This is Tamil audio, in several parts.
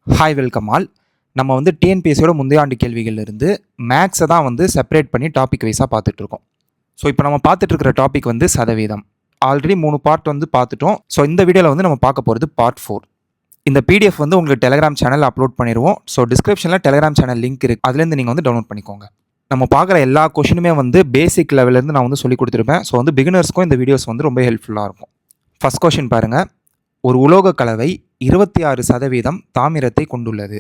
Hi welcome all. நம்ம வந்து டிஎன்பிஎஸ்சியோட முந்தைய ஆண்டு கேள்விகள்லேருந்து மேக்ஸை தான் வந்து செப்பரேட் பண்ணி டாபிக் வைஸாக பார்த்துட்ருக்கோம். ஸோ இப்போ நம்ம பார்த்துட்டு இருக்கிற டாபிக் வந்து சதவீதம். ஆல்ரெடி 3 பார்ட் வந்து பார்த்துட்டோம். ஸோ இந்த வீடியோவில் வந்து நம்ம பார்க்க போகிறது பார்ட் 4. இந்த பிடிஎஃப் வந்து உங்களுக்கு டெலிகிராம் சேனல் அப்லோட் பண்ணிடுவோம். ஸோ டிஸ்கிரிப்ஷனில் டெலிகிராம் சேனல் லிங்க் இருக்குது, அதுலேருந்து நீங்கள் வந்து டவுன்லோட் பண்ணிக்கோங்க. நம்ம பார்க்குற எல்லா கொஷினுமே வந்து பேசிக் லெவலேருந்து நான் வந்து சொல்லி கொடுத்துருப்பேன். ஸோ வந்து பிகினர்ஸ்க்கும் இந்த வீடியோஸ் வந்து ரொம்ப ஹெல்ப்ஃபுல்லாக இருக்கும். ஃபர்ஸ்ட் கொஷின் பாருங்கள். ஒரு உலோக கலவை 26% தாமிரத்தை கொண்டுள்ளது.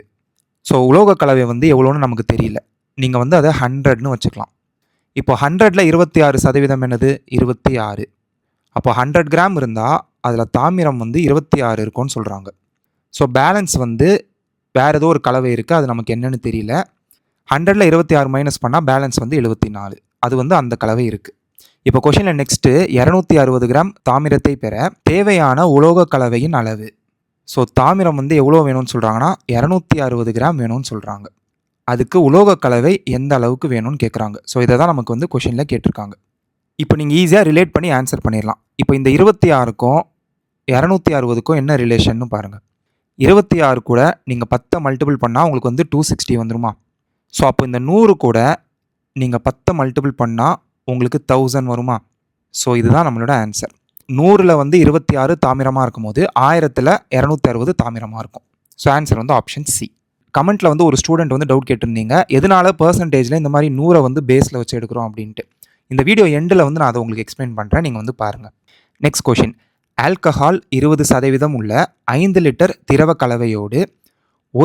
ஸோ உலோக கலவை வந்து எவ்வளோன்னு நமக்கு தெரியல. நீங்கள் வந்து அதை 100ன்னு வச்சுக்கலாம். இப்போ 100ல் 26% என்னது? 26. அப்போ 100 கிராம் இருந்தால் அதில் தாமிரம் வந்து 26 இருக்கும்னு சொல்கிறாங்க. ஸோ பேலன்ஸ் வந்து வேறு ஏதோ ஒரு கலவை இருக்குது, அது நமக்கு என்னன்னு தெரியல. 100ல் 26 மைனஸ் பண்ணால் பேலன்ஸ் வந்து 74. அது வந்து அந்த கலவை இருக்குது. இப்போ கொஷினில் நெக்ஸ்ட்டு 260 கிராம் தாமிரத்தை பெற தேவையான உலோக கலவையின் அளவு. ஸோ தாமிரம் வந்து எவ்வளோ வேணும்னு சொல்கிறாங்கன்னா 260 கிராம் வேணும்னு சொல்கிறாங்க. அதுக்கு உலோக கலவை எந்த அளவுக்கு வேணும்னு கேட்குறாங்க. ஸோ இதை தான் நமக்கு வந்து கொஷினில் கேட்டிருக்காங்க. இப்போ நீங்கள் ஈஸியாக ரிலேட் பண்ணி ஆன்சர் பண்ணிடலாம். இப்போ இந்த 26க்கும் 260க்கும் என்ன ரிலேஷன்னு பாருங்கள். 26 கூட நீங்கள் 10 மல்டிபிள் பண்ணால் உங்களுக்கு வந்து 260 வந்துருமா? ஸோ அப்போ இந்த 100 கூட நீங்கள் 10 மல்டிபிள் பண்ணால் உங்களுக்கு 1000 வருமா? ஸோ இதுதான் நம்மளோட ஆன்சர். 100ல் வந்து 26 தாமிரமாக இருக்கும் போது 1000ல் 260 தாமிரமாக இருக்கும். ஸோ ஆன்சர் வந்து ஆப்ஷன் சி. கமெண்ட்டில் வந்து ஒரு ஸ்டூடெண்ட் வந்து டவுட் கேட்டிருந்தீங்க, எதனால பர்சன்டேஜில் இந்த மாதிரி 100 வந்து பேஸில் வச்சு எடுக்கிறோம் அப்படின்ட்டு. இந்த வீடியோ எண்டில் வந்து நான் அதை உங்களுக்கு எக்ஸ்பிளைன் பண்ணுறேன், நீங்கள் வந்து பாருங்கள். Next question. ஆல்கஹால் 20% உள்ள 5 லிட்டர் திரவ கலவையோடு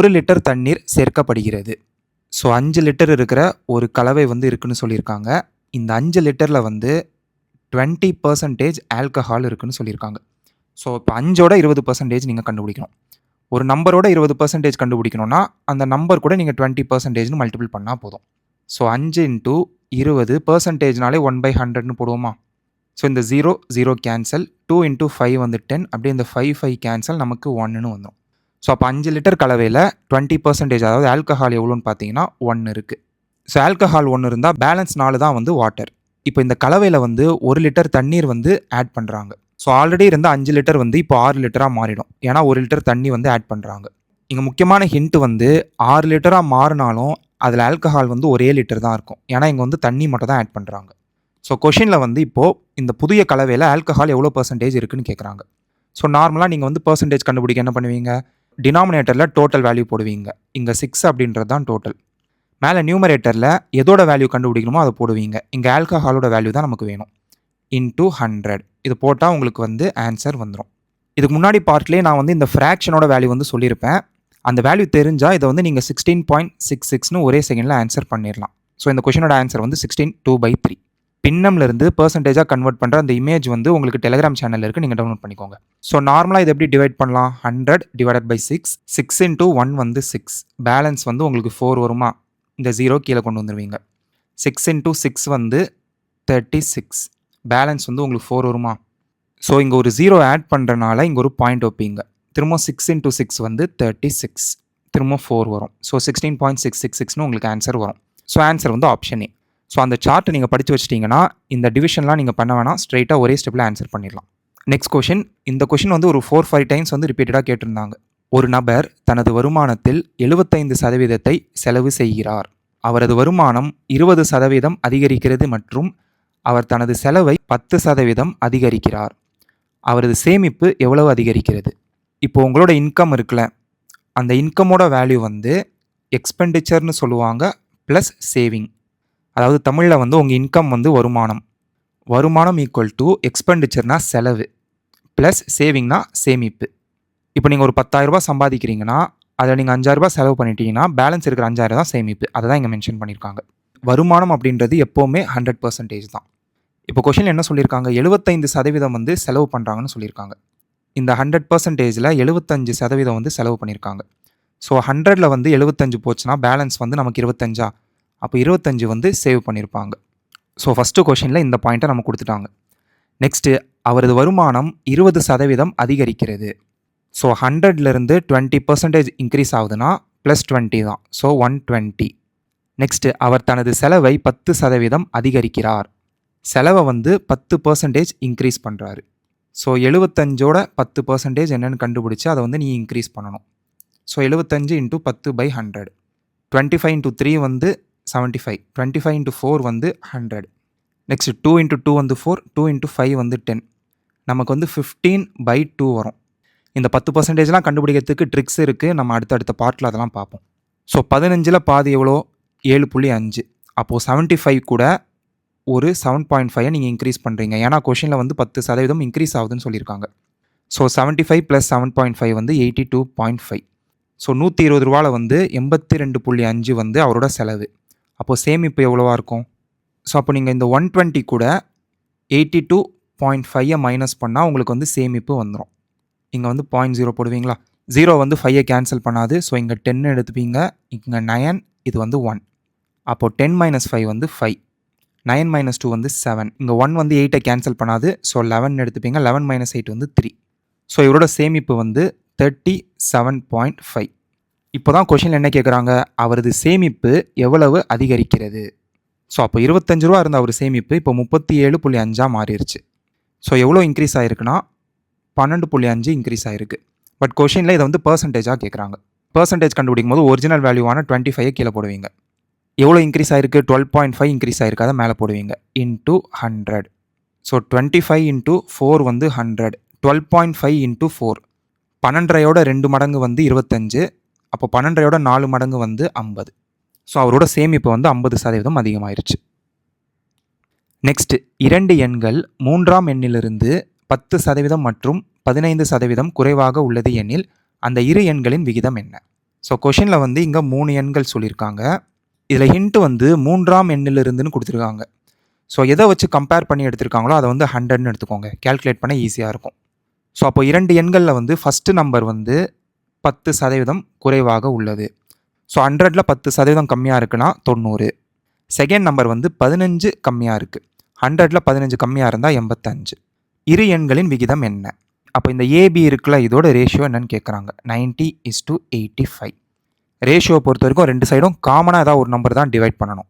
1 லிட்டர் தண்ணீர் சேர்க்கப்படுகிறது. ஸோ 5 லிட்டர் இருக்கிற ஒரு கலவை வந்து இருக்குன்னு சொல்லியிருக்காங்க. இந்த 5 லிட்டரில் வந்து 20% ஆல்கஹால் இருக்குன்னு சொல்லியிருக்காங்க. ஸோ இப்போ 5ஓட 20% நீங்கள் கண்டுபிடிக்கணும். ஒரு நம்பரோட 20% கண்டுபிடிக்கணும்னா அந்த நம்பர் கூட நீங்கள் 20%ன்னு மல்டிபிள் பண்ணால் போதும். ஸோ 5 × 20%னாலே 1/100ன்னு போடுவோமா? ஸோ இந்த 0 கேன்சல், 2 × 5 வந்து 10, அப்படியே இந்த 5 கேன்சல், நமக்கு 1ன்னு வந்துடும். ஸோ அப்போ 5 லிட்டர் கலவையில் 20%, அதாவது ஆல்கஹால் எவ்வளோன்னு பார்த்தீங்கன்னா 1 இருக்குது. ஸோ ஆல்கஹால் 1 இருந்தால் பேலன்ஸ் 4 தான் வந்து வாட்டர். இப்போ இந்த கலவையில் வந்து 1 லிட்டர் தண்ணீர் வந்து ஆட் பண்ணுறாங்க. ஸோ ஆல்ரெடி இருந்த 5 லிட்டர் வந்து இப்போ 6 லிட்டராக மாறிடும், ஏன்னா 1 லிட்டர் தண்ணி வந்து ஆட் பண்ணுறாங்க. இங்கே முக்கியமான ஹிண்ட் வந்து 6 லிட்டராக மாறினாலும் அதில் ஆல்கஹால் வந்து ஒரே லிட்டர் தான் இருக்கும், ஏன்னா இங்கே வந்து தண்ணி மட்டும் தான் ஆட் பண்ணுறாங்க. ஸோ கொஷினில் வந்து இப்போது இந்த புதிய கலவையில் ஆல்கஹால் எவ்வளோ பர்சன்டேஜ் இருக்குன்னு கேட்குறாங்க. ஸோ நார்மலாக நீங்கள் வந்து பர்சன்டேஜ் கண்டுபிடிக்க என்ன பண்ணுவீங்க? டினாமினேட்டரில் டோட்டல் வேல்யூ போடுவீங்க. இங்கே 6 அப்படின்றது தான் டோட்டல். மேலே நியூமரேட்டரில் எதோட வேல்யூ கண்டுபிடிக்கணுமோ அதை போடுவீங்க. இங்கே ஆல்கஹாலோட வேல்யூ தான் நமக்கு வேணும். இன்டூ 100 இது போட்டால் உங்களுக்கு வந்து ஆன்சர் வந்துடும். இதுக்கு முன்னாடி பார்ட்லேயே நான் வந்து இந்த ஃப்ராக்ஷனோட வேல்யூ வந்து சொல்லியிருப்பேன். அந்த வேல்யூ தெரிஞ்சால் இதை வந்து நீங்கள் 16.66ன்னு ஒரே செகண்டில் ஆன்சர் பண்ணிடலாம். ஸோ இந்த கொஷினோட ஆன்சர் வந்து 16 2/3. பின்னம்லேருந்து பர்சன்டேஜாக கன்வெர்ட் பண்ணுற அந்த இமேஜ் வந்து உங்களுக்கு டெலிகிராம் சேனலில் இருக்குது, நீங்கள் டவுன்லோட் பண்ணிக்கோங்க. ஸோ நார்மலாக இது எப்படி டிவைட் பண்ணலாம்? 100 / 6. 6 × 1 வந்து 6. பேலன்ஸ் வந்து உங்களுக்கு 4 வருமா? இந்த 0 கீழே கொண்டு வந்துடுவீங்க. 6 × 6 வந்து 36. பேலன்ஸ் வந்து உங்களுக்கு 4 வருமா? ஸோ இங்கே ஒரு 0 ஆட் பண்ணுறனால இங்கே ஒரு பாயிண்ட் வைப்பீங்க. திரும்ப 6 × 6 வந்து 36. திரும்ப 4 வரும். ஸோ 16.666ன்னு உங்களுக்கு ஆன்சர் வரும். ஸோ ஆன்சர் வந்து ஆப்ஷன் ஏ. ஸோ அந்த சார்ட்டை நீங்கள் படித்து வச்சிட்டிங்கன்னா இந்த டிவிஷன்லாம் நீங்கள் பண்ண வேணாம், ஸ்ட்ரைட்டாக ஒரே ஸ்டெப்பில் ஆன்சர் பண்ணிடலாம். Next question. இந்த கொஷின் வந்து ஒரு 4-5 டைம்ஸ் வந்து ரிப்பீட்டடாக கேட்டிருந்தாங்க. ஒரு நபர் தனது வருமானத்தில் 75% செலவு செய்கிறார். அவரது வருமானம் 20% அதிகரிக்கிறது மற்றும் அவர் தனது செலவை 10% அதிகரிக்கிறார். அவரது சேமிப்பு எவ்வளவு அதிகரிக்கிறது? இப்போ உங்களோட இன்கம் இருக்குல்ல, அந்த இன்கமோட வேல்யூ வந்து எக்ஸ்பெண்டிச்சர்னு சொல்லுவாங்க, ப்ளஸ் சேவிங். அதாவது தமிழில் வந்து உங்கள் இன்கம் வந்து வருமானம். வருமானம் ஈக்குவல் டு எக்ஸ்பெண்டிச்சர்னா செலவு, ப்ளஸ் சேவிங்னா சேமிப்பு. இப்போ நீங்கள் ஒரு 10,000 சம்பாதிக்கிறீங்கன்னா அதில் நீங்கள் 5,000 செலவு பண்ணிட்டீங்கன்னா பேலன்ஸ் இருக்கிற 5,000 தான் சேமிப்பு. அதை தான் இங்கே மென்ஷன் பண்ணியிருக்காங்க. வருமானம் அப்படின்றது எப்போவுமே 100% தான். இப்போ கொஷின் என்ன சொல்லியிருக்காங்க? 75% வந்து செலவு பண்ணுறாங்கன்னு சொல்லியிருக்காங்க. இந்த 100%ல் 75% வந்து செலவு பண்ணியிருக்காங்க. ஸோ 100ல் வந்து 75 போச்சுன்னா பேலன்ஸ் வந்து நமக்கு 25. அப்போ 25 வந்து சேவ் பண்ணியிருப்பாங்க. ஸோ ஃபஸ்ட்டு கொஷினில் இந்த பாயிண்ட்டை நம்ம கொடுத்துட்டாங்க. நெக்ஸ்ட்டு, அவரது வருமானம் 20% அதிகரிக்கிறது. ஸோ 100லேருந்து 20% இன்க்ரீஸ் ஆகுதுன்னா ப்ளஸ் 20 தான். ஸோ 120. நெக்ஸ்ட்டு, அவர் தனது செலவை 10% அதிகரிக்கிறார். செலவை வந்து 10% இன்க்ரீஸ் பண்ணுறாரு. ஸோ 75ஓட 10% என்னென்னு கண்டுபிடிச்சி அதை வந்து நீ இன்க்ரீஸ் பண்ணணும். So 75 into 10/100. 25 இன்ட்டு 3 வந்து 75. 25 இன்ட்டு 4 வந்து 100. நெக்ஸ்ட் 2 இன்ட்டு 2 வந்து 4. 2 இன்ட்டு 5 வந்து 10. நமக்கு வந்து 15/2 வரும். இந்த 10%லாம் கண்டுபிடிக்கிறதுக்கு ட்ரிக்ஸ் இருக்குது. நம்ம அடுத்தடுத்த பார்ட்டில் அதெல்லாம் பார்ப்போம். ஸோ 15ல் பாதி எவ்வளோ? 7.5. அப்போது 75 கூட ஒரு 7.5 நீங்கள் இன்க்ரீஸ் பண்ணுறீங்க. ஏன்னா கொஷினில் வந்து 10% இன்க்ரீஸ் ஆகுதுன்னு சொல்லியிருக்காங்க. ஸோ 75 + 7.5 வந்து 82.5. ஸோ 120 ரூபாவில் வந்து 82.5 வந்து அவரோட செலவு. அப்போது சேமிப்பு எவ்வளோவா இருக்கும்? ஸோ அப்போ நீங்கள் இந்த 120 கூட 82.5 மைனஸ் பண்ணால் உங்களுக்கு வந்து சேமிப்பு வந்துடும். இங்கே வந்து 0.0 போடுவீங்களா? 0 வந்து 5 கேன்சல் பண்ணாது. ஸோ இங்கே 10 எடுத்துப்பீங்க. இங்கே 9, இது வந்து 1. அப்போது 10 - 5 வந்து 5. 9 - 2 வந்து 7. இங்கே 1 வந்து 8 கேன்சல் பண்ணாது. ஸோ 11 எடுத்துப்பீங்க. 11 - 8 வந்து 3. ஸோ இவரோட சேமிப்பு வந்து 37.5. இப்போ தான் கொஷினில் என்ன கேட்குறாங்க? அவரது சேமிப்பு எவ்வளவு அதிகரிக்கிறது? ஸோ அப்போ 25 ரூபா இருந்த அவர் சேமிப்பு இப்போ 37.5 மாறிடுச்சு. ஸோ எவ்வளோ இன்க்ரீஸ் ஆகிருக்குன்னா 12.5 இன்க்ரீஸ் ஆகிருக்கு. பட் கொஷினில் இதை வந்து பர்சன்டேஜாக கேட்குறாங்க. பர்சன்டேஜ் கண்டுபிடிக்கும் போது ஒரிஜினல் வேல்யூவான 25 கீழே போடுவீங்க. எவ்வளோ இன்க்ரீஸ் ஆகிருக்கு? 12.5 இன்க்ரீஸ் ஆகிருக்கு. அதை மேலே போடுவீங்க. இன்ட்டு 100. ஸோ 25 இன்ட்டு 4 வந்து 100. 12.5 இன்ட்டு 4. 12யோட 2 மடங்கு வந்து 25. அப்போ 12யோட 4 மடங்கு வந்து 50. ஸோ அவரோட சேமிப்பு வந்து 50% அதிகமாயிருச்சு. நெக்ஸ்ட், 2 எண்கள் 3ஆம் எண்ணிலிருந்து 10% மற்றும் 15% குறைவாக உள்ளது எனில் அந்த இரு எண்களின் விகிதம் என்ன? ஸோ கொஷினில் வந்து இங்கே 3 எண்கள் சொல்லியிருக்காங்க. இதில் ஹிண்ட் வந்து 3ஆம் எண்ணிலிருந்துன்னு கொடுத்துருக்காங்க. ஸோ எதை வச்சு கம்பேர் பண்ணி எடுத்திருக்காங்களோ அதை வந்து 100ன்னு எடுத்துக்கோங்க. கேல்குலேட் பண்ண ஈஸியாக இருக்கும். ஸோ அப்போ 2 எண்களில் வந்து ஃபஸ்ட்டு நம்பர் வந்து 10% குறைவாக உள்ளது. ஸோ 100ல் 10% கம்மியாக இருக்குன்னா 90. செகண்ட் நம்பர் வந்து 15 கம்மியாக இருக்குது. 100ல் 15 கம்மியாக இருந்தால் 85. இரு எண்களின் விகிதம் என்ன? அப்போ இந்த ஏபி இருக்குல்ல, இதோட ரேஷியோ என்னன்னு கேட்குறாங்க. 90:85. ரேஷியோவை பொறுத்த வரைக்கும் 2 சைடும் காமனாக ஏதாவது ஒரு நம்பர் தான் டிவைட் பண்ணணும்.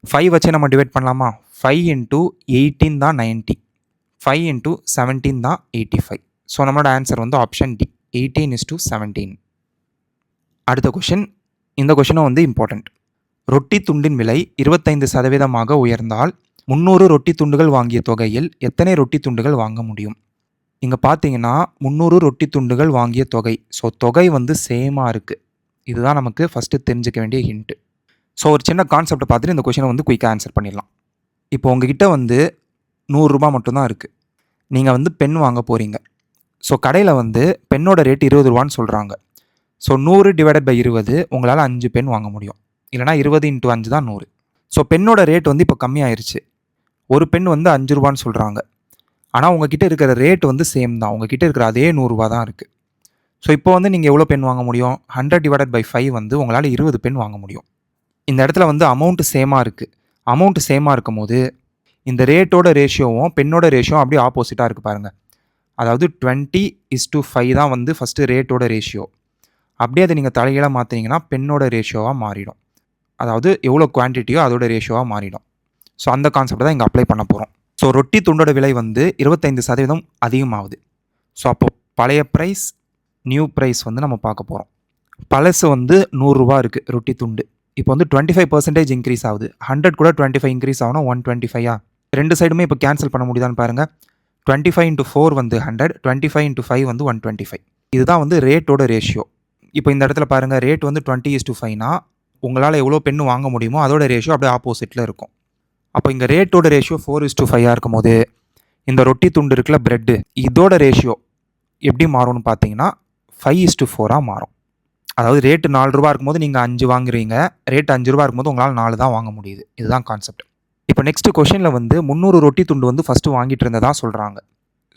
5 வச்சு நம்ம டிவைட் பண்ணலாமா? 5 × 18 தான் 90. 5 × 17 தான் 85. ஸோ நம்மளோட ஆன்சர் வந்து ஆப்ஷன் டி, 18:17. அடுத்த கொஷின். இந்த கொஷினும் வந்து இம்பார்ட்டண்ட். ரொட்டி துண்டின் விலை 25% உயர்ந்தால் 300 ரொட்டி துண்டுகள் வாங்கிய தொகையில் எத்தனை ரொட்டி துண்டுகள் வாங்க முடியும்? இங்கே பார்த்தீங்கன்னா 300 ரொட்டி துண்டுகள் வாங்கிய தொகை. ஸோ தொகை வந்து சேமாக இருக்குது. இதுதான் நமக்கு ஃபஸ்ட்டு தெரிஞ்சுக்க வேண்டிய ஹிண்ட்டு. ஸோ ஒரு சின்ன கான்செப்டை பார்த்துட்டு இந்த கொஷினை வந்து குயிக்காக ஆன்சர் பண்ணிடலாம். இப்போ உங்ககிட்ட வந்து 100 ரூபா மட்டும்தான் இருக்குது. நீங்கள் வந்து பென் வாங்க போகிறீங்க. ஸோ கடையில் வந்து பென்னோட ரேட் 20 ரூபான்னு சொல்கிறாங்க. ஸோ 100 / 20 உங்களால் 5 பென் வாங்க முடியும். இல்லைனா 20 × 5 தான் 100. ஸோ பென்னோட ரேட் வந்து இப்போ கம்மியாயிருச்சு. ஒரு பென் வந்து 5 ரூபான்னு சொல்கிறாங்க. ஆனால் உங்ககிட்ட இருக்கிற ரேட் வந்து சேம் தான். உங்ககிட்ட இருக்கிற அதே 100 ரூபா தான் இருக்குது. ஸோ இப்போ வந்து நீங்கள் எவ்வளோ பென் வாங்க முடியும்? 100 / 5 வந்து உங்களால் 20 பென் வாங்க முடியும். இந்த இடத்துல வந்து அமௌண்ட்டு சேமாக இருக்குது. அமௌண்ட்டு சேமாக இருக்கும் போது இந்த ரேட்டோட ரேஷியோவும் பென்னோட ரேஷியோவும் அப்படியே ஆப்போசிட்டாக இருக்குது பாருங்கள். அதாவது 20:5 தான் வந்து ஃபஸ்ட்டு ரேட்டோட ரேஷியோ. அப்படியே அதை நீங்கள் தலைகீழாக மாற்றினீங்கன்னா பென்னோட ரேஷியோவாக மாறிடும். அதாவது எவ்வளோ குவான்டிட்டியோ அதோட ரேஷியோவாக மாறிடும். ஸோ அந்த கான்செப்ட் தான் இங்கே அப்ளை பண்ண போகிறோம். ஸோ ரொட்டி துண்டோட விலை வந்து 25% அதிகமாகுது. ஸோ அப்போது பழைய ப்ரைஸ், நியூ ப்ரைஸ் வந்து நம்ம பார்க்க போகிறோம். பழசு வந்து 100 ரூபா இருக்குது ரொட்டி துண்டு. இப்போ வந்து 25% இன்க்ரீஸ் ஆகுது. 100 கூட 25 இன்க்ரீஸ் ஆகுனா 125. ரெண்டு சைடுமே இப்போ கேன்சல் பண்ண முடியுதான்னு பாருங்கள். 25 × 4 வந்து 100. 25 × 5 வந்து 125. இதுதான் வந்து ரேட்டோட ரேஷியோ. இப்போ இந்த இடத்துல பாருங்கள், ரேட் வந்து 20:5னா உங்களால் எவ்வளோ பென்னு வாங்க முடியுமோ அதோட ரேஷியோ அப்படியே ஆப்போசிட்டில் இருக்கும். அப்போ இங்கே ரேட்டோட ரேஷியோ 4:5 இருக்கும் போது இந்த ரொட்டி துண்டு இருக்குல்ல, பிரெட்டு, இதோட ரேஷியோ எப்படி மாறும்னு பார்த்தீங்கன்னா 5:4 மாறும். அதாவது ரேட்டு 4 ரூபா இருக்கும்போது நீங்கள் 5 வாங்குறீங்க. ரேட் 5 ரூபா இருக்கும்போது உங்களால் 4 தான் வாங்க முடியுது. இதுதான் கான்செப்ட். இப்போ நெக்ஸ்ட் கொஷனில் வந்து 300 ரொட்டி துண்டு வந்து ஃபஸ்ட்டு வாங்கிட்டு இருந்ததா சொல்கிறாங்க.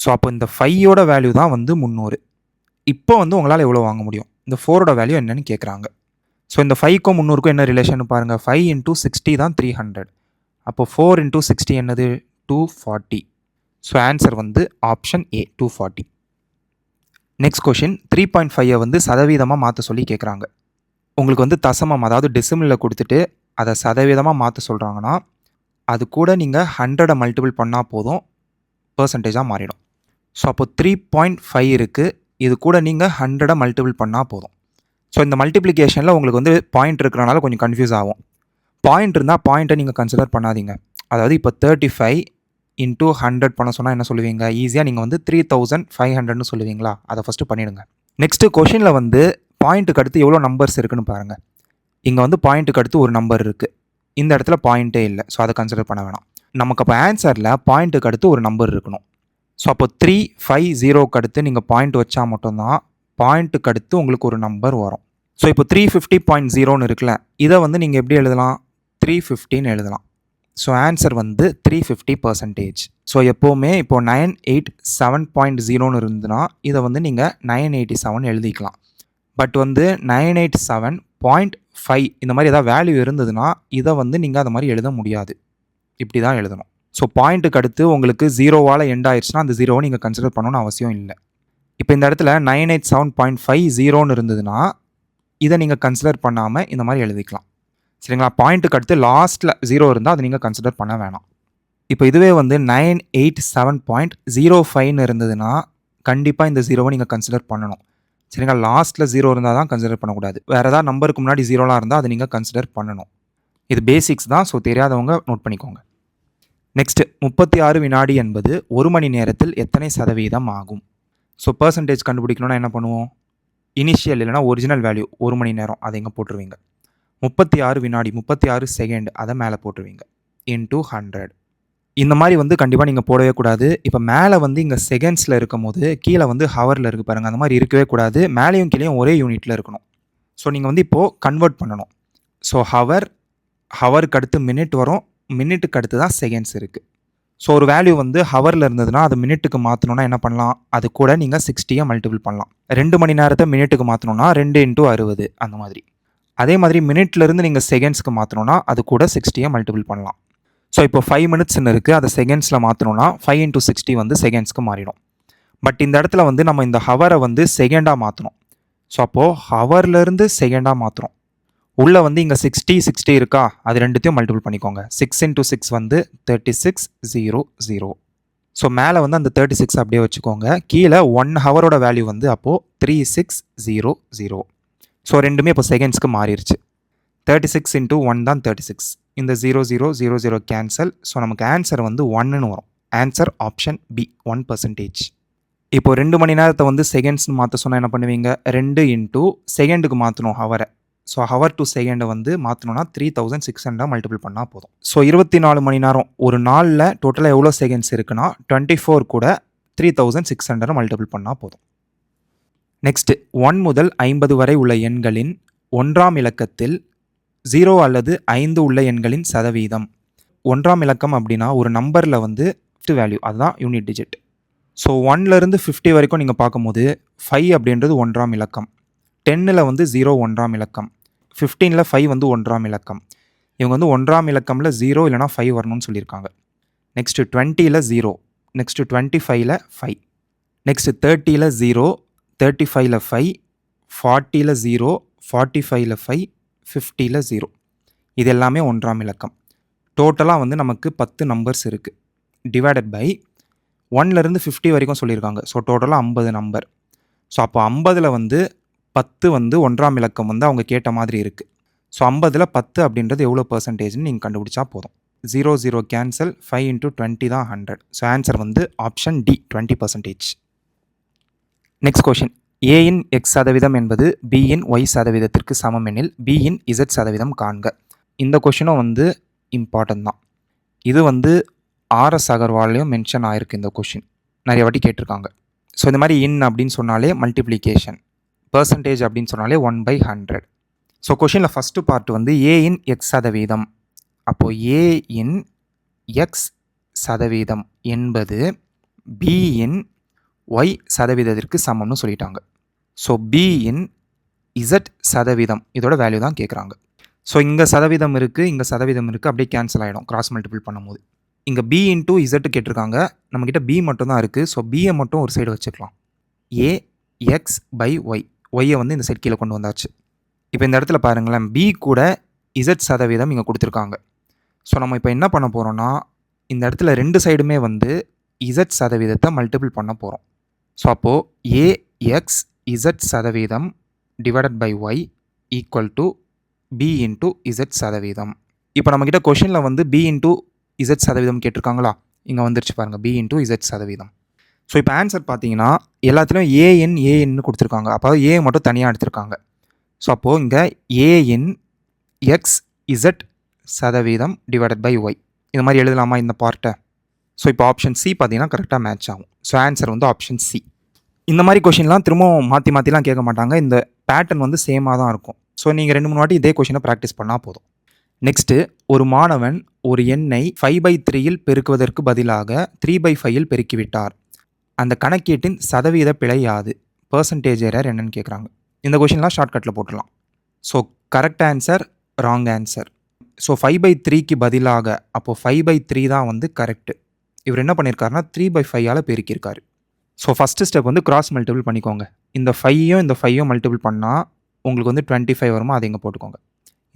ஸோ அப்போ இந்த 5யோட வேல்யூ தான் வந்து 300. இப்போ வந்து உங்களால் எவ்வளோ வாங்க முடியும்? இந்த 4ஓட வேல்யூ என்னன்னு கேட்குறாங்க. ஸோ இந்த 5க்கும் 300க்கும் என்ன ரிலேஷன் பாருங்கள். 5 × 60 தான் 300. அப்போ 4 × 60 என்னது? 240. ஸோ ஆன்சர் வந்து ஆப்ஷன் ஏ, 240. Next question. 3.5 வந்து சதவீதமாக மாற்ற சொல்லி கேட்குறாங்க. உங்களுக்கு வந்து தசமம், அதாவது டெசிமலில் கொடுத்துட்டு அதை சதவீதமாக மாற்ற சொல்கிறாங்கன்னா அது கூட நீங்கள் 100 மல்டிபிள் பண்ணால் போதும், பர்சன்டேஜாக மாறிடும். ஸோ அப்போ 3.5 இருக்குது. இது கூட நீங்கள் 100 மல்டிபிள் பண்ணால் போதும். ஸோ இந்த மல்டிப்ளிகேஷனில் உங்களுக்கு வந்து பாயிண்ட் இருக்கிறனால கொஞ்சம் கன்ஃபியூஸ் ஆகும். பாயிண்ட் இருந்தால் பாயிண்ட்டை நீங்கள் கன்சிடர் பண்ணாதீங்க. அதாவது இப்போ 35 இன்ட்டு 100 பண்ண சொன்னால் என்ன சொல்லுவீங்க? ஈஸியாக நீங்கள் வந்து 3500ன்னு சொல்லுவீங்களா? அதை ஃபஸ்ட்டு பண்ணிவிடுங்க. நெக்ஸ்ட்டு கொஷினில் வந்து பாயிண்ட்டுக்கு அடுத்து எவ்வளோ நம்பர்ஸ் இருக்குன்னு பாருங்கள். இங்கே வந்து பாயிண்ட்டுக்கு அடுத்து ஒரு நம்பர் இருக்குது. இந்த இடத்துல பாயிண்ட்டே இல்லை. ஸோ அதை கன்சிடர் பண்ண வேணாம். நமக்கு அப்போ ஆன்சரில் பாயிண்ட்டுக்கு அடுத்து ஒரு நம்பர் இருக்கணும். ஸோ அப்போ 350க்கு அடுத்து நீங்கள் பாயிண்ட் வச்சா மட்டும்தான் பாயிண்ட்டுக்கு அடுத்து உங்களுக்கு ஒரு நம்பர் வரும். ஸோ இப்போ 350.0ன்னு இருக்குல்ல, இதை வந்து நீங்கள் எப்படி எழுதலாம்? 350ன்னு எழுதலாம். ஸோ ஆன்சர் வந்து 350%. ஸோ எப்போவுமே இப்போ 987.0ன்னு இருந்ததுன்னா இதை வந்து நீங்கள் 987 எழுதிக்கலாம். பட் வந்து 987.5 இந்த மாதிரி ஏதாவது வேல்யூ இருந்ததுன்னா இதை வந்து நீங்கள் அதை மாதிரி எழுத முடியாது. இப்படி தான் எழுதணும். ஸோ பாயிண்ட்டுக்கு அடுத்து உங்களுக்கு 0வால் எண்ட் ஆயிடுச்சுன்னா அந்த 0வை நீங்கள் கன்சிடர் பண்ணணும்னு அவசியம் இல்லை. இப்போ இந்த இடத்துல 987.50ன்னு இருந்ததுன்னா இதை நீங்கள் கன்சிடர் பண்ணாமல் இந்த மாதிரி எழுதிக்கலாம். சரிங்களா? பாயிண்ட்டுக்கு அடுத்து லாஸ்ட்டில் 0 இருந்தால் அதை நீங்கள் கன்சிடர் பண்ண வேணாம். இப்போ இதுவே வந்து 987.05ன்னு இருந்ததுன்னா கண்டிப்பாக இந்த 0வை நீங்கள் கன்சிடர் பண்ணணும். சரிங்களா? லாஸ்ட்டில் 0 இருந்தால் தான் கன்சிடர் பண்ணக்கூடாது. வேறு ஏதாவது நம்பருக்கு முன்னாடி 0லாம் இருந்தால் அதை நீங்கள் கன்சிடர் பண்ணணும். இது பேசிக்ஸ் தான். ஸோ தெரியாதவங்க நோட் பண்ணிக்கோங்க. நெக்ஸ்ட்டு 36 வினாடி என்பது 1 மணி நேரத்தில் எத்தனை சதவீதம் ஆகும்? ஸோ பர்சன்டேஜ் கண்டுபிடிக்கணும்னா என்ன பண்ணுவோம்? இனிஷியல் இல்லைனா ஒரிஜினல் வேல்யூ 1 மணி நேரம் அதை இங்கே போட்டுருவீங்க. 36 வினாடி 36 செகண்ட் அதை மேலே போட்டுருவீங்க. இன்டூ 100. இந்த மாதிரி வந்து கண்டிப்பாக நீங்கள் போடவே கூடாது. இப்போ மேலே வந்து இங்கே செகண்ட்ஸில் இருக்கும் போது கீழே வந்து ஹவரில் இருக்குது பாருங்கள். அந்த மாதிரி இருக்கவே கூடாது. மேலேயும் கீழேயும் ஒரே யூனிட்டில் இருக்கணும். ஸோ நீங்கள் வந்து இப்போது கன்வெர்ட் பண்ணணும். ஸோ ஹவருக்கு அடுத்து மினிட் வரும். மினிட்டுக்கு அடுத்து தான் செகண்ட்ஸ் இருக்குது. ஸோ ஒரு வேல்யூ வந்து ஹவரில் இருந்ததுன்னா அது மினிட்டுக்கு மாற்றணுன்னா என்ன பண்ணலாம்? அது கூட நீங்கள் 60 மல்டிபிள் பண்ணலாம். 2 மணி நேரத்தை மினிட்டுக்கு மாற்றணுன்னா 2 × 60 அந்த மாதிரி. அதே மாதிரி மினிட்லேருந்து நீங்கள் செகண்ட்ஸ்க்கு மாற்றணுன்னா அது கூட 60 மல்டிபிள் பண்ணலாம். ஸோ இப்போ 5 மினிட்ஸ்ன்னு இருக்குது. அதை செகண்ட்ஸில் மாற்றணுன்னா 5 × 60 வந்து செகண்ட்ஸ்க்கு மாறிடும். பட் இந்த இடத்துல வந்து நம்ம இந்த ஹவரை வந்து செகண்டாக மாற்றணும். ஸோ அப்போது ஹவர்லேருந்து செகண்டாக மாற்றுறோம். உள்ளே வந்து இங்கே 60 இருக்கா? அது ரெண்டுத்தையும் மல்டிபிள் பண்ணிக்கோங்க. 6 × 6 வந்து 3600. ஸோ மேலே வந்து அந்த 36 அப்படியே வச்சுக்கோங்க. கீழே 1 ஹவரோட வேல்யூ வந்து அப்போது 3600. ஸோ ரெண்டுமே இப்போ செகண்ட்ஸ்க்கு மாறிடுச்சு. 36 × 1 தான் 36. இந்த 0000 கேன்சல். ஸோ நமக்கு ஆன்சர் வந்து 1ன்னு வரும். Answer option B 1%. இப்போ 2 மணி நேரத்தை வந்து செகண்ட்ஸ்னு மாற்ற சொன்னால் என்ன பண்ணுவீங்க? 2 × செகண்டுக்கு மாற்றணும் ஹவரை. ஸோ ஹவர் டு செகண்டை வந்து மாற்றணும்னா 3600 மல்டிபிள் பண்ணால் போதும். ஸோ 24 மணி நேரம் ஒரு நாளில் டோட்டலாக எவ்வளோ செகண்ட்ஸ் இருக்குன்னா 24 கூட 3600 மல்டிபிள் பண்ணால் போதும். நெக்ஸ்ட்டு 1 முதல் 50 வரை உள்ள எண்களின் 1ஆம் இலக்கத்தில் 0 அல்லது 5 உள்ள எண்களின் சதவீதம். 1ஆம் இலக்கம் அப்படின்னா ஒரு நம்பரில் வந்து வேல்யூ அதுதான் யூனிட் டிஜிட். ஸோ 1லேருந்து 50 வரைக்கும் நீங்கள் பார்க்கும்போது 5 அப்படின்றது 1ஆம் இலக்கம். 10ல் வந்து 0 1ஆம் இலக்கம். 15ல் 5 வந்து 1ஆம் இலக்கம். இவங்க வந்து 1ஆம் இலக்கமில் 0 இல்லைனா 5 வரணும்னு சொல்லியிருக்காங்க. நெக்ஸ்ட்டு 20ல் 0. நெக்ஸ்ட்டு 25ல் 5. நெக்ஸ்ட்டு 30ல் 0. 35ல் 5. 40ல் 0. 45ல் 5. 50ல் 0. இது எல்லாமே 1ஆம் இலக்கம். டோட்டலாக வந்து நமக்கு 10 நம்பர்ஸ் இருக்குது. டிவைடட் பை 1லேருந்து 50 வரைக்கும் சொல்லியிருக்காங்க. ஸோ டோட்டலாக 50 நம்பர். ஸோ அப்போ 50ல் வந்து 10 வந்து 1ஆம் இலக்கம் வந்து அவங்க கேட்ட மாதிரி இருக்குது. ஸோ 50ல் 10 அப்படின்றது எவ்வளோ பர்சன்டேஜ்னு நீங்கள் கண்டுபிடிச்சா போதும். 0 கேன்சல். 5 × 20 தான் 100. ஸோ ஆன்சர் வந்து ஆப்ஷன் டி 20%. Next question. ஏயின் எக்ஸ் சதவீதம் என்பது பியின் ஒய் சதவீதத்திற்கு சமம் எனில் பியின் இசட் சதவீதம் காண்க. இந்த கொஷினும் வந்து இம்பார்ட்டன்ட் தான். இது வந்து ஆர்எஸ் அகர்வாலையும் மென்ஷன் ஆகிருக்கு. இந்த கொஷின் நிறைய வாட்டி கேட்டிருக்காங்க. ஸோ இந்த மாதிரி இன் அப்படின்னு சொன்னாலே மல்டிப்ளிகேஷன், பர்சன்டேஜ் அப்படின்னு சொன்னாலே 1/100. ஸோ கொஷினில் ஃபஸ்ட்டு பார்ட் வந்து ஏயின் எக்ஸ் சதவீதம். அப்போது ஏயின் எக்ஸ் சதவீதம் என்பது பியின் ஒய் சதவீதத்திற்கு சமம்னு சொல்லிட்டாங்க. ஸோ பியின் இசட் சதவீதம் இதோட வேல்யூ தான் கேட்குறாங்க. ஸோ இங்கே சதவீதம் இருக்குது, இங்கே சதவீதம் இருக்குது, அப்படியே கேன்சல் ஆகிடும் கிராஸ் மல்டிபிள் பண்ணும்போது. இங்கே பி × இசட் கேட்டிருக்காங்க. நம்மக்கிட்ட பி மட்டும் தான் இருக்குது. ஸோ பியை மட்டும் ஒரு சைடு வச்சுக்கலாம். A X by Y. ஒய்யை வந்து இந்த சைட் கீழே கொண்டு வந்தாச்சு. இப்போ இந்த இடத்துல பாருங்களேன், பி கூட இசட் சதவீதம் இங்கே கொடுத்துருக்காங்க. ஸோ நம்ம இப்போ என்ன பண்ண போகிறோம்னா இந்த இடத்துல ரெண்டு சைடுமே வந்து இசட் சதவீதத்தை மல்டிபிள் பண்ண போகிறோம். ஸோ அப்போது ஏ எக்ஸ் இசட் சதவீதம் divided by Y equal to B into Z சதவீதம். இப்போ நம்மக்கிட்ட கொஷினில் வந்து பி இன்ட்டு இசட் சதவீதம் கேட்டிருக்காங்களா? இங்கே வந்துருச்சு பாருங்கள், பி இன்ட்டு இசட் சதவீதம். ஸோ இப்போ ஆன்சர் பார்த்தீங்கன்னா எல்லாத்துலேயும் ஏஎன்னு கொடுத்துருக்காங்க. அப்போ ஏ மட்டும் தனியாக எடுத்திருக்காங்க. ஸோ அப்போது இங்கே ஏஎன் எக்ஸ் இசட் சதவீதம் டிவைடட் பை ஒய் இந்த மாதிரி எழுதலாமா இந்த பார்ட்டை? ஸோ இப்போ ஆப்ஷன் சி பார்த்தீங்கன்னா கரெக்டாக மேட்ச் ஆகும். ஸோ ஆன்சர் வந்து ஆப்ஷன் சி. இந்த மாதிரி கொஷின்லாம் திரும்பவும் மாற்றிலாம் கேட்க மாட்டாங்க. இந்த பேட்டர்ன் வந்து சேமாக தான் இருக்கும். ஸோ நீங்கள் 2-3 வாட்டி இதே கொஷினை ப்ராக்டிஸ் பண்ணால் போதும். நெக்ஸ்ட்டு, ஒரு மாணவன் ஒரு எண்ணை 5/3 பெருக்குவதற்கு பதிலாக 3/5 பெருக்கிவிட்டார். அந்த கணக்கீட்டின் சதவீத பிழை யாது? பெர்சன்டேஜ் எரர் என்னன்னு கேட்குறாங்க. இந்த கொஷின்லாம் ஷார்ட்கட்டில் போட்டுடலாம். So correct answer, wrong answer. So 5/3க்கு பதிலாக அப்போது 5/3 தான் வந்து கரெக்டு. இவர் என்ன பண்ணியிருக்காருன்னா 3/5 பெருக்கியிருக்காரு. ஸோ ஃபஸ்ட்டு ஸ்டெப் வந்து கிராஸ் மல்டிபிள் பண்ணிக்கோங்க. இந்த 5யும் இந்த 5யும் மல்டிபிள் பண்ணால் உங்களுக்கு வந்து 25 வருமா, அதை இங்கே போட்டுக்கோங்க.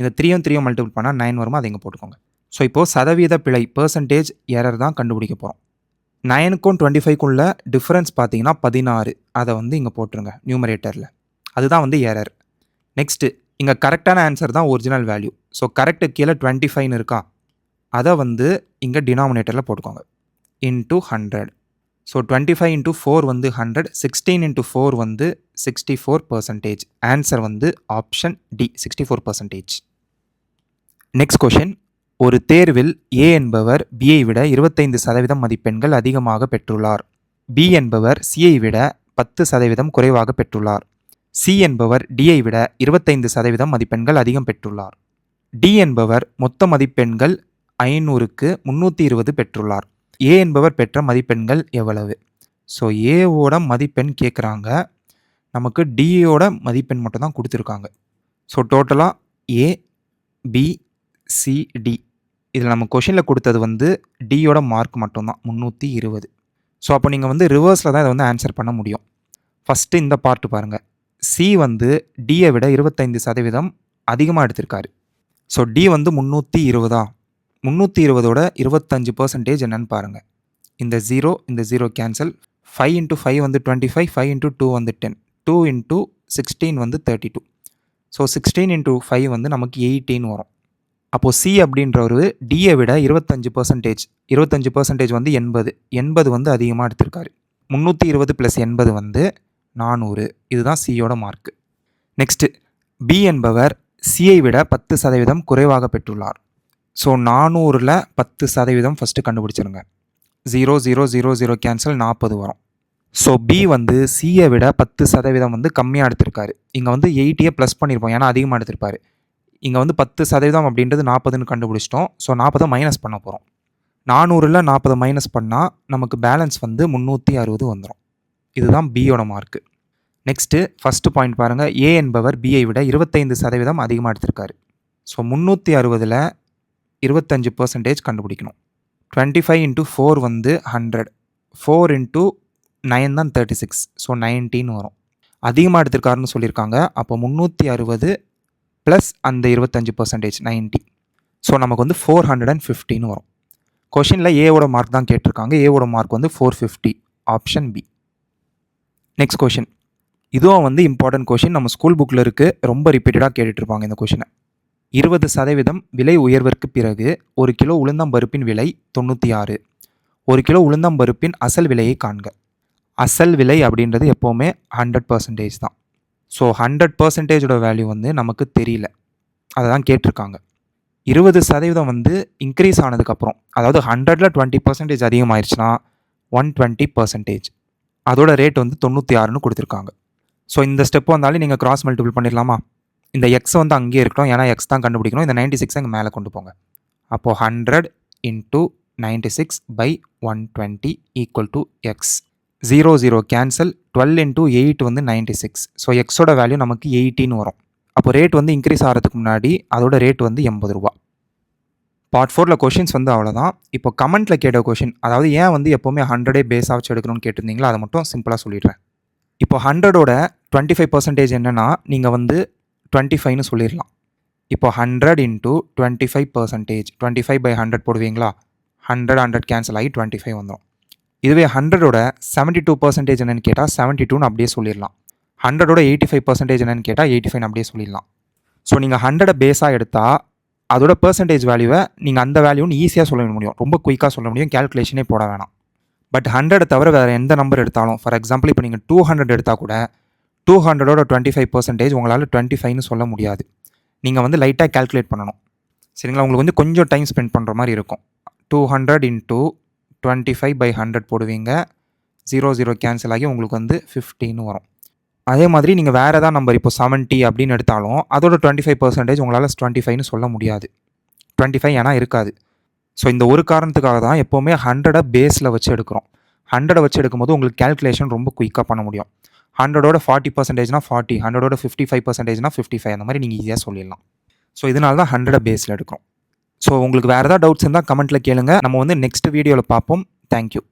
இந்த 3யும் 3யும் மல்டிபிள் பண்ணால் 9 வருமா, அதை இங்கே போட்டுக்கோங்க. ஸோ இப்போது சதவீத பிழை பெர்சன்டேஜ் எரர் தான் கண்டுபிடிக்க போகிறோம். 9க்கும் 25க்குள்ள டிஃப்ரென்ஸ் பார்த்தீங்கன்னா 16. அதை வந்து இங்கே போட்டுருங்க நியூமரேட்டரில். அதுதான் வந்து எரர். நெக்ஸ்ட்டு, இங்கே கரெக்டான ஆன்சர் தான் ஒரிஜினல் வேல்யூ. ஸோ கரெக்டு கீழே 25ன்னு இருக்கா, அதை வந்து இங்கே டினாமினேட்டரில் போட்டுக்கோங்க. இன்ட்டு 100. ஸோ 25 இன்ட்டு 4 வந்து 100. 16 இன்ட்டு 4 வந்து 64%. ஆன்சர் வந்து ஆப்ஷன் டி, 64%. Next question. ஒரு தேர்வில் ஏ என்பவர் பியை விட 25% மதிப்பெண்கள் அதிகமாக பெற்றுள்ளார். பி என்பவர் சியை விட 10% குறைவாக பெற்றுள்ளார். சி என்பவர் டியை விட 25% மதிப்பெண்கள் அதிகம் பெற்றுள்ளார். டி என்பவர் மொத்த மதிப்பெண்கள் 500க்கு 320 பெற்றுள்ளார். ஏ என்பவர் பெற்ற மதிப்பெண்கள் எவ்வளவு? ஸோ ஏவோட மதிப்பெண் கேட்குறாங்க, நமக்கு டியோட மதிப்பெண் மட்டும் தான் கொடுத்துருக்காங்க. ஸோ டோட்டலாக ஏ, பி, சி, டி. இதில் நம்ம கொஷினில் கொடுத்தது வந்து டியோட மார்க் மட்டும்தான் 320. ஸோ அப்போ நீங்கள் வந்து ரிவர்ஸில் தான் இதை வந்து ஆன்சர் பண்ண முடியும். ஃபஸ்ட்டு இந்த பார்ட்டு பாருங்கள். சி வந்து டியை விட 25% அதிகமாக எடுத்திருக்காரு. ஸோ டி வந்து 320. 320ஓட 25% என்னன்னு பாருங்கள். இந்த 0 கேன்சல். 5 இன்ட்டு 5 வந்து 25. 5 இன்ட்டு 2 வந்து 10. 2 இன்ட்டு 16 வந்து 32. ஸோ 16 இன்ட்டு 5 வந்து நமக்கு 18 வரும். அப்போது சி அப்படின்றவர் டியை விட 25%. 25% வந்து 80 வந்து அதிகமாக எடுத்திருக்காரு. 320 + 80 வந்து 400. இதுதான் சியோட மார்க்கு. நெக்ஸ்ட்டு, பி என்பவர் சியை விட 10% குறைவாக பெற்றுள்ளார். ஸோ 400ல் 10% ஃபஸ்ட்டு கண்டுபிடிச்சிருங்க. 0 கேன்சல், 40 வரும். ஸோ பி வந்து சியை விட 10% வந்து கம்மியாக எடுத்திருக்காரு. இங்கே வந்து 80 ப்ளஸ் பண்ணியிருப்போம், ஏன்னா அதிகமாக எடுத்திருப்பார். இங்கே வந்து 10% அப்படின்றது 40ன்னு கண்டுபிடிச்சிட்டோம். ஸோ 40 மைனஸ் பண்ண போகிறோம். 400ல் 40 மைனஸ் பண்ணால் நமக்கு பேலன்ஸ் வந்து 360 வந்துடும். இதுதான் பியோட மார்க்கு. நெக்ஸ்ட்டு, ஃபஸ்ட்டு பாயிண்ட் பாருங்கள். ஏ என்பவர் பியை விட 25% அதிகமாக எடுத்திருக்காரு. ஸோ 360ல் 25% கண்டுபிடிக்கணும். 25 இன்ட்டு 4 வந்து 100. 4 இன்ட்டு 9 தான் 36. ஸோ 19 வரும். அதிகமாக எடுத்திருக்காருன்னு சொல்லியிருக்காங்க. அப்போ 360 ப்ளஸ் அந்த 25% 90. ஸோ நமக்கு வந்து 415 வரும். கொஷினில் ஏவோட மார்க் தான் கேட்டிருக்காங்க. ஏவோட மார்க் வந்து 450. Option B. Next question. இதுவும் வந்து இம்பார்ட்டன்ட் கொஷின். நம்ம ஸ்கூல் புக்கில் இருக்குது. ரொம்ப ரிப்பீட்டடாக கேட்டுட்ருப்பாங்க இந்த கொஷினை. 20% விலை உயர்விற்கு பிறகு 1 கிலோ உளுந்தம்பருப்பின் விலை 96. 1 கிலோ உளுந்தம்பருப்பின் அசல் விலையை காண்க. அசல் விலை அப்படின்றது எப்போவுமே 100% தான். ஸோ 100%ஓட வேல்யூ வந்து நமக்கு தெரியல, அதை தான் கேட்டிருக்காங்க. 20% வந்து இன்க்ரீஸ் ஆனதுக்கப்புறம், அதாவது 100ல் 20% அதிகமாகிடுச்சுன்னா 120%. அதோட ரேட் வந்து 96ன்னு கொடுத்துருக்காங்க. ஸோ இந்த ஸ்டெப் வந்தாலும் நீங்கள் கிராஸ் மல்டிபிள் பண்ணிடலாமா? இந்த எக்ஸ் வந்து அங்கேயே இருக்கட்டும், ஏன்னா எக்ஸ் தான் கண்டுபிடிக்கணும். இந்த 96 அங்கே மேலே கொண்டு போங்க. அப்போது 100 into 96/120 equal to X. 0 cancel. 12 into 8 வந்து 96. ஸோ எக்ஸோட வேல்யூ நமக்கு 18 வரும். அப்போ ரேட் வந்து இன்க்ரீஸ் ஆகிறதுக்கு முன்னாடி அதோட ரேட் வந்து 80 ரூபா. பார்ட் 4ல் கொஷின்ஸ் வந்து அவ்வளோதான். இப்போ கமெண்ட்டில் கேட்ட கொஷின், அதாவது ஏன் வந்து எப்போவுமே 100 பேஸாக வச்சு எடுக்கணும்னு கேட்டிருந்தீங்களோ அதை மட்டும் சிம்பிளாக சொல்லிடுறேன். இப்போ 100ஓட 25% என்னென்னா நீங்கள் வந்து 25ன்னு சொல்லிடலாம். இப்போ 100 இன்ட்டு 25%. 25/100 போடுவீங்களா? 100 கேன்சல் ஆகி 25 வந்துடும். இதுவே 100ஓட 72% என்னென்னு கேட்டால் 72ன்னு அப்படியே சொல்லிடலாம். 100ஓட 85% என்னன்னு கேட்டால் 85 அப்படியே சொல்லிடலாம். ஸோ நீங்கள் 100 பேஸாக எடுத்தால் அதோட பெர்சன்டேஜ் வேல்யூவை நீங்கள் அந்த வேல்யூன்னு ஈஸியாக சொல்ல முடியும், ரொம்ப குயிக்காக சொல்ல முடியும், கேல்குலேஷனே போட வேணாம். பட் 100 தவிர வேறு எந்த நம்பர் எடுத்தாலும், ஃபார் எக்ஸாம்பிள் இப்போ நீங்கள் 200 எடுத்தால் கூட 200ஓட 25% உங்களால் 25ன்னு சொல்ல முடியாது. நீங்கள் வந்து லைட்டாக கேல்குலேட் பண்ணணும். சரிங்களா? உங்களுக்கு வந்து கொஞ்சம் டைம் ஸ்பெண்ட் பண்ணுற மாதிரி இருக்கும். 200 இன்ட்டு 25/100 போடுவீங்க, 0 கேன்சல் ஆகி உங்களுக்கு வந்து 15 வரும். அதே மாதிரி நீங்கள் வேறு ஏதாவது நம்பர் இப்போ 70 அப்படின்னு எடுத்தாலும் அதோட 25% உங்களால் 25ன்னு சொல்ல முடியாது. 25 ஏன்னா இருக்காது. ஸோ இந்த ஒரு காரணத்துக்காக தான் எப்போவுமே 100 பேஸில் வச்சு எடுக்கிறோம். 100 வச்சு எடுக்கும்போது உங்களுக்கு கேல்குலேஷன் ரொம்ப குயிக்காக பண்ண முடியும். 100ஓட 40%னா 40, 100ஓட 55%னா 55, அந்த மாதிரி நீங்கள் ஈஸியாக சொல்லிடலாம். ஸோ இதனால தான் 100 பேஸில் எடுக்கிறோம். ஸோ உங்களுக்கு வேறு ஏதாவது டவுட்ஸ் இருந்தால் கமெண்ட்டில் கேளுங்க. நம்ம வந்து நெக்ஸ்ட் வீடியோவில் பார்ப்போம். தேங்க்யூ.